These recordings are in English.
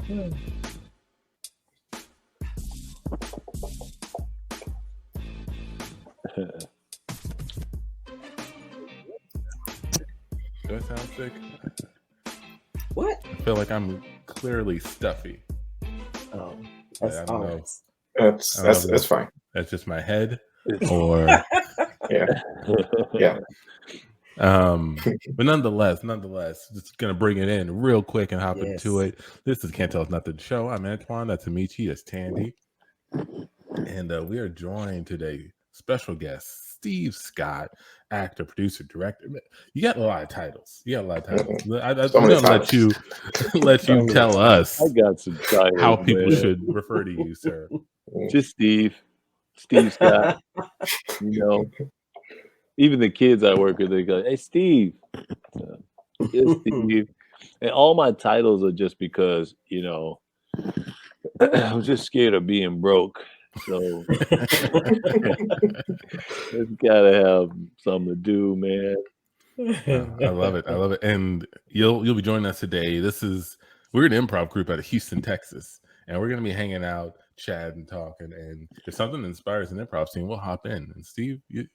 Do I sound sick? What? I feel like I'm clearly stuffy. Oh, I that's don't all know. right. That's fine. That's just my head, or Yeah. but nonetheless, just gonna bring it in real quick and hop into it. This is Can't Tell Us Nothing show. I'm Antoine. That's Amici. That's Tandy, and we are joined today. Special guest Steve Scott, actor, producer, director. You got a lot of titles. I'm gonna let you tell us. I got some titles, how people man. should refer to you, sir. Just Steve Scott. Even the kids I work with, they go, "Hey, Steve." So, yes, Steve. And all my titles are just because I was just scared of being broke. So it's gotta have something to do, man. I love it. And you'll be joining us today. We're an improv group out of Houston, Texas, and we're gonna be hanging out, chatting, talking, and if something inspires an improv scene, we'll hop in. And Steve, you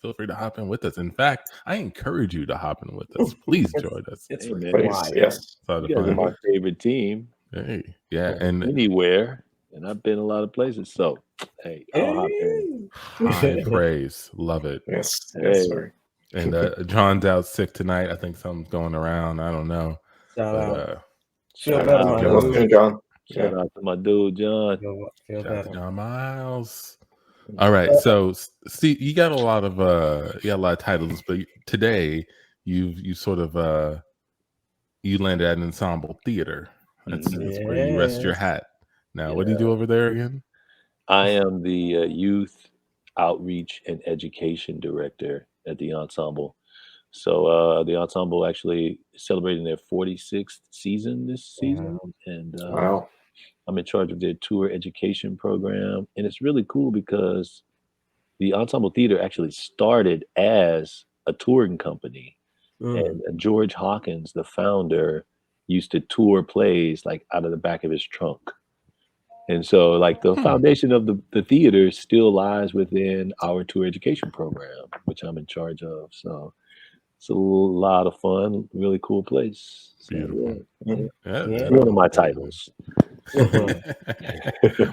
feel free to hop in with us. In fact, I encourage you to hop in with us. Please join us. It's Please, yes. You guys are my favorite team. Hey, yeah, and anywhere, and I've been a lot of places. So, hey, I'll hop in. High praise, love it. Yes, sir. And John's out sick tonight. I think something's going around. I don't know. Shout out to my dude, John. Shout out to John Miles. All right, so Steve, you got a lot of titles, but today you sort of you landed at an ensemble theater. That's where you rest your hat. Now, what do you do over there again? I am the youth outreach and education director at the ensemble. So the ensemble actually is celebrating their 46th season this season, and I'm in charge of their tour education program. And it's really cool because the ensemble theater actually started as a touring company, and George Hawkins, the founder, used to tour plays like out of the back of his trunk. And so like the foundation of the theater still lies within our tour education program, which I'm in charge of. So it's a lot of fun, really cool place. So, one of my titles.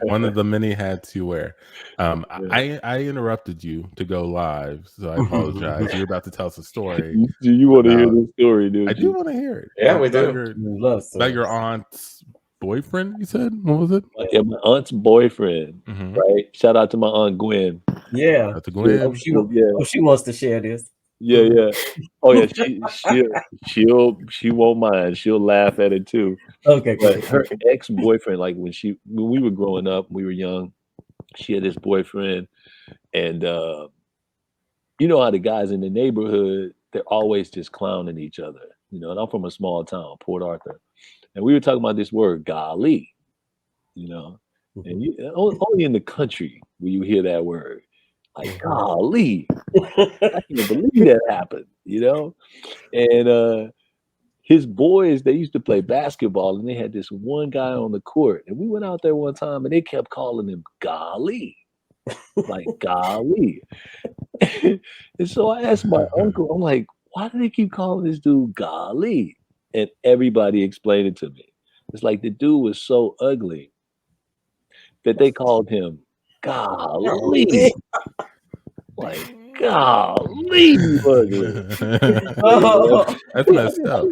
One of the many hats you wear. I interrupted you to go live, so I apologize. You're about to tell us a story. Do you want to hear the story, dude? I do want to hear it. Yeah, we do. About your aunt's boyfriend, you said? What was it? Yeah, my aunt's boyfriend, right? Shout out to my aunt Gwen. Yeah. To Gwen. She wants to share this. Yeah. Oh yeah, she won't mind. She'll laugh at it too. Okay, but her ex-boyfriend, like when we were growing up, we were young, she had this boyfriend, and you know how the guys in the neighborhood, they're always just clowning each other. And I'm from a small town, Port Arthur, and we were talking about this word, golly, and only in the country will you hear that word. Like, golly, I can't believe that happened, And his boys, they used to play basketball, and they had this one guy on the court. And we went out there one time, and they kept calling him golly, like golly. And so I asked my uncle, I'm like, why do they keep calling this dude golly? And everybody explained it to me. It's like the dude was so ugly that they called him golly. Like, golly, ugly. That's messed up.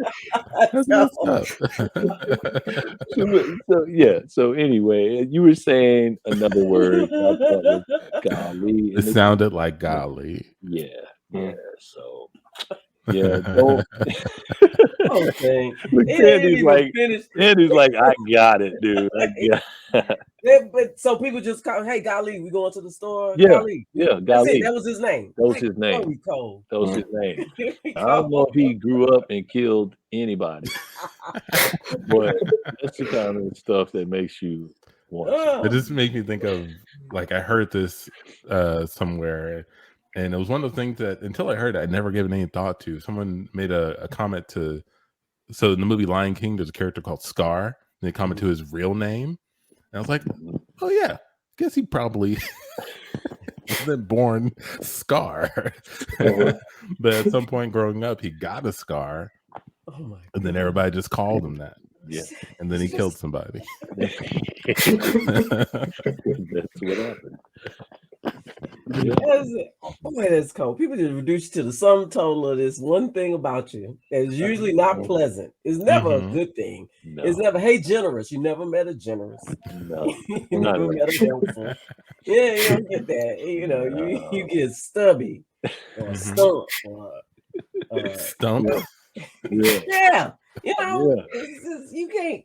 That's messed up. So anyway, you were saying another word. Golly. It sounded like golly. Yeah. So don't. Okay. Look, Andy's like, I got it, dude. But so people just call, hey, golly, we going to the store. Yeah, golly. Yeah, golly. That was his name. That was his name. I don't know if he grew up and killed anybody, but that's the kind of stuff that makes you want. It just makes me think of, like, I heard this somewhere, and it was one of the things that until I heard it, I'd never given any thought to. Someone made a comment so in the movie Lion King, there's a character called Scar, they comment to his real name. And I was like, oh yeah, guess he probably wasn't born Scar. But at some point growing up, he got a scar. Oh my and then everybody just called him that. Yeah. And then he killed somebody. That's what happened. Yeah. Boy, that's cold. People just reduce you to the sum total of this one thing about you. It's usually not pleasant. It's never a good thing. No. It's never, hey, generous. You never met a generous. No. You never met a helpful. Yeah, you don't get that. You know, you get stubby or stump or Stump. Yeah. You know, it's just, you can't.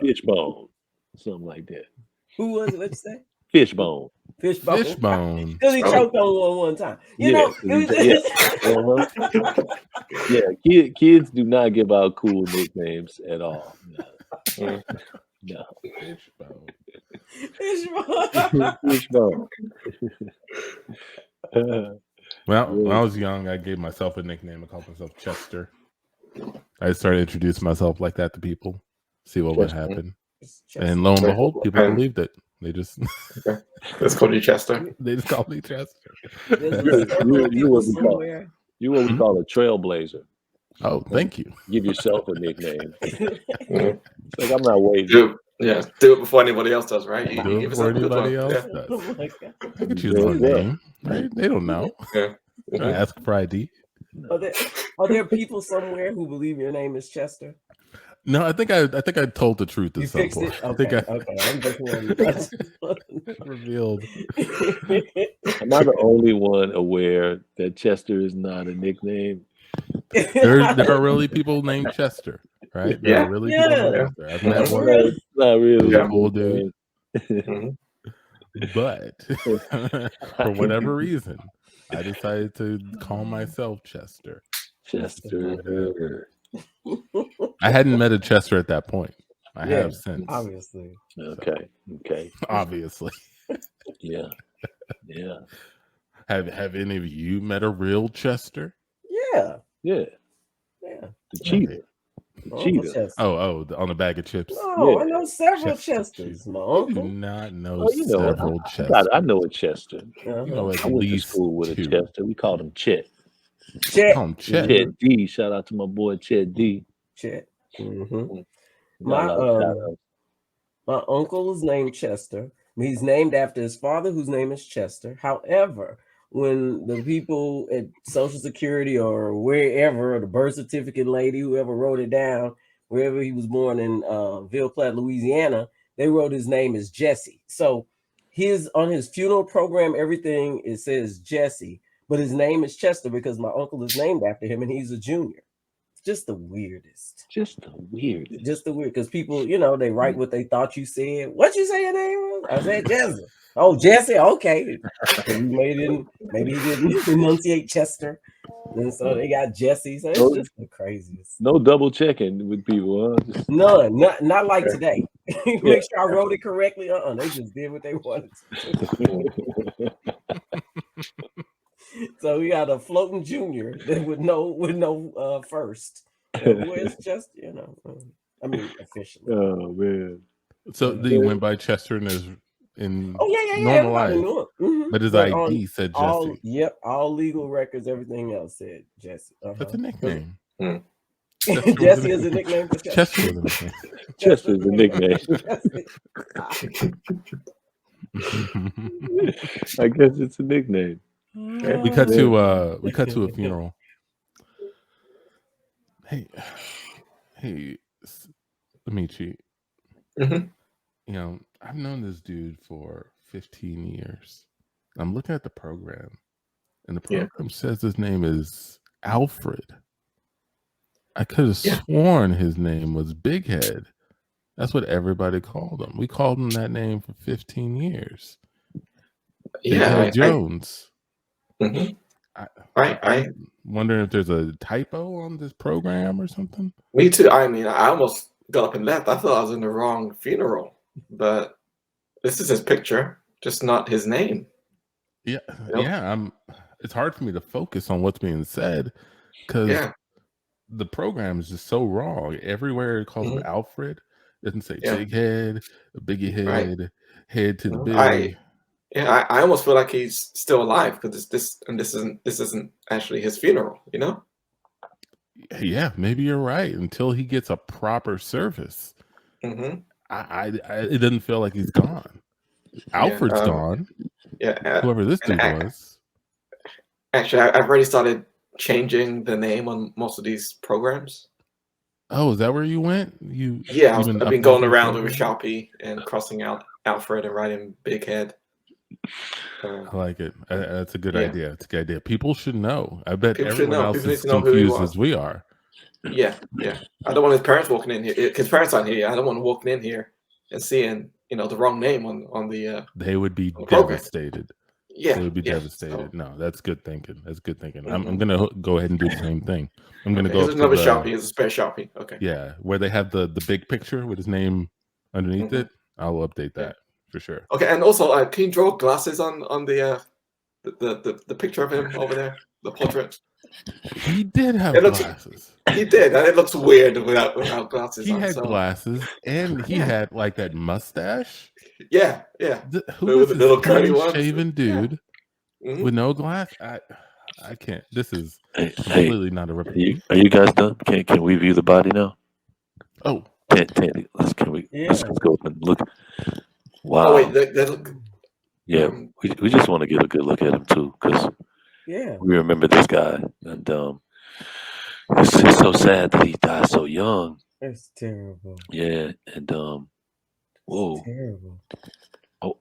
Fishbone, something like that. Who was it? What'd you say? Fishbone. Fishbone. Because he choked on one time. You know. Yeah. Kids do not give out cool nicknames at all. No. Fishbone. Well, when I was young, I gave myself a nickname. I called myself Chester. I started introducing myself like that to people, see what would happen. And lo and behold, people believed it. They just let's call you Chester. They just called me Chester. You what we call a trailblazer. Oh, thank you. Give yourself a nickname. Like I'm not waiting. Do it before anybody else does, right? Do it before anybody else does. Oh my God. I can choose my name, right? They don't know. Yeah. Ask for ID. Are there people somewhere who believe your name is Chester? No, I think I told the truth at some point. Okay, I'm just revealed. Am I the only one aware that Chester is not a nickname? There are really people named Chester, right? There are really people named Chester. I've met one. Not really. Cool dude. But for whatever reason, I decided to call myself Chester. Chester. I hadn't met a Chester at that point. I have since. Obviously. Okay. Obviously. Yeah. Have any of you met a real Chester? Yeah. The cheetah. On a bag of chips. Oh, I know several Chesters, my uncle. I do not know several Chesters. I know a Chester. You know, I went to school with a Chester. We called him Chet. Chet D. Shout out to my boy Chet D. Chet. My uncle is named Chester. He's named after his father, whose name is Chester. However, when the people at Social Security or wherever, the birth certificate lady, whoever wrote it down, wherever he was born in Ville Platte, Louisiana, they wrote his name as Jesse. So on his funeral program, everything, it says Jesse, but his name is Chester because my uncle is named after him and he's a junior. Just the weirdest. Just the weird, because people, they write what they thought you said. What you say your name was? I said Jesse. Oh, Jesse. Okay. Maybe he didn't enunciate Chester, and so they got Jesse. So it's just the craziest. No double checking with people. Huh? None. Not like today. Make sure I wrote it correctly. They just did what they wanted to. So we got a floating junior that with no first. Where's just officially. Oh man. So he went by Chester in normal life. But his ID said Jesse. All legal records, everything else said Jesse. That's a nickname. Jesse is a nickname for Chester. Chester is a nickname. Chester is a nickname. I guess it's a nickname. We cut to a funeral. Hey, let me cheat. I've known this dude for 15 years. I'm looking at the program, and the program says his name is Alfred. I could have sworn his name was Big Head. That's what everybody called him. We called him that name for 15 years. Big Head Jones. I wondering if there's a typo on this program or something. Me too. I mean, I almost got up and left. I thought I was in the wrong funeral, but this is his picture, just not his name. Yeah. It's hard for me to focus on what's being said because the program is just so wrong. Everywhere it calls him Alfred. It doesn't say big head, biggie head, head to the big. I almost feel like he's still alive because this isn't actually his funeral, you know? Yeah, maybe you're right. Until he gets a proper service, Mm-hmm. it doesn't feel like he's gone. Alfred's gone. Yeah, whoever this dude was. Actually, I've already started changing the name on most of these programs. Oh, is that where you went? I've been going around with a Sharpie and crossing out Alfred and writing Big Head. I like it. That's a good idea. It's a good idea. People should know. I bet People everyone else is know confused as we are. Yeah. I don't want his parents walking in here. His parents aren't here. I don't want them walking in here and seeing, the wrong name on the. They would be devastated. Yeah, they would be devastated. So, no, that's good thinking. That's good thinking. I'm gonna go ahead and do the same thing. I'm gonna go. Here's another Sharpie. Here's a spare Sharpie. Okay. Yeah, where they have the big picture with his name underneath it. I'll update that for sure. Okay, and also, can you draw glasses on the picture of him over there, the portrait? He did have glasses. He did. And it looks weird without glasses. He had glasses, and he had like that mustache. Yeah. Who is this little curly shaven dude with no glass? I can't. This is completely not a representation. Are you guys done? Can we view the body now? Oh, Tandy, let's go and look. Wow. Oh, wait, they look. Yeah, we just want to get a good look at him too, because we remember this guy, and it's just so sad that he died so young. That's terrible. Yeah, and whoa, that's terrible. Oh,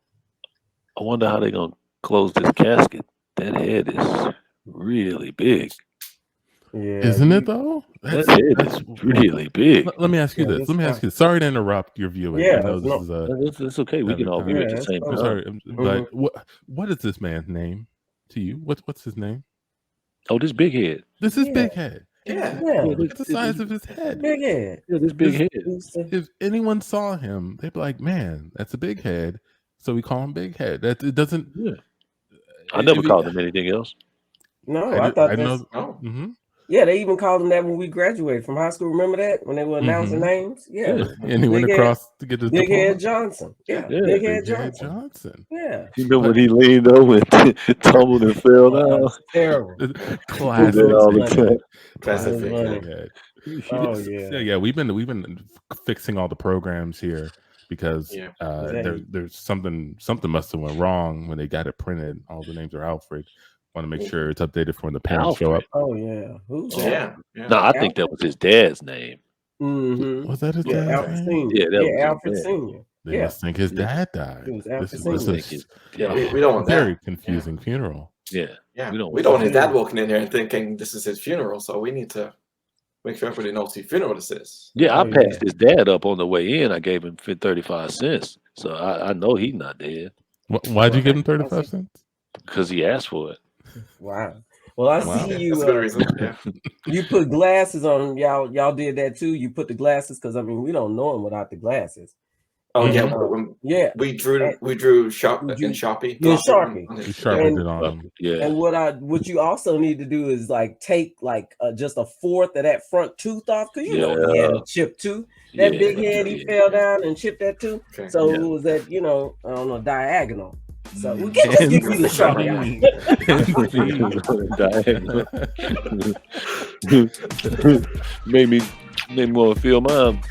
I wonder how they're gonna close this casket. That head is really big. Yeah, isn't it though? That head is really big. Let me ask you this. Let me ask you. Sorry to interrupt your viewing. Yeah, I know this is it's okay. We can all view at the same time. Sorry, but what is this man's name to you? What's his name? Oh, this big head. This is Big Head. Yeah. It's the size of his head. Big head. Yeah, this big head. If anyone saw him, they'd be like, "Man, that's a big head." So we call him Big Head. That it doesn't. Yeah. I never called him anything else. No, I thought that's. Mm-hmm. Yeah, they even called him that when we graduated from high school. Remember that when they were announcing names? Yeah. And he went across to get his Big diploma. Head Johnson. Yeah. Big Head Johnson. Yeah. You know when he leaned over and tumbled and fell down? Terrible. Classic. All the time. Classic. Oh yeah. Yeah. We've been fixing all the programs here because there's something must have went wrong when they got it printed. All the names are Alfred. Want to make sure it's updated for when the parents show up. Oh yeah. Who's that? No, I think that was his dad's name. Mm-hmm. Was that his dad's Alfred name? Yeah, Alfred Senior. They must think his dad died. It was Alfred we don't want very confusing funeral. Yeah. We don't want his dad walking in here and thinking this is his funeral. So we need to make sure everybody knows whose funeral this is. Yeah, I passed his dad up on the way in. I gave him 35 cents. So I know he's not dead. Why'd you give him 35 cents? Because he asked for it. Wow. Well, I see you. That's a good reason. Yeah. You put glasses on. Y'all did that too. You put the glasses because we don't know him without the glasses. Oh yeah. We drew Sharpie. Yeah, Sharpie. We sharpened it on him. Yeah. And what you also need to do is take just a fourth of that front tooth off because he had a chipped tooth. That big head, he fell down and chipped that tooth. Okay. So it was that I don't know, diagonal. So we can just give you the Sharpie. Made me want to feel mine.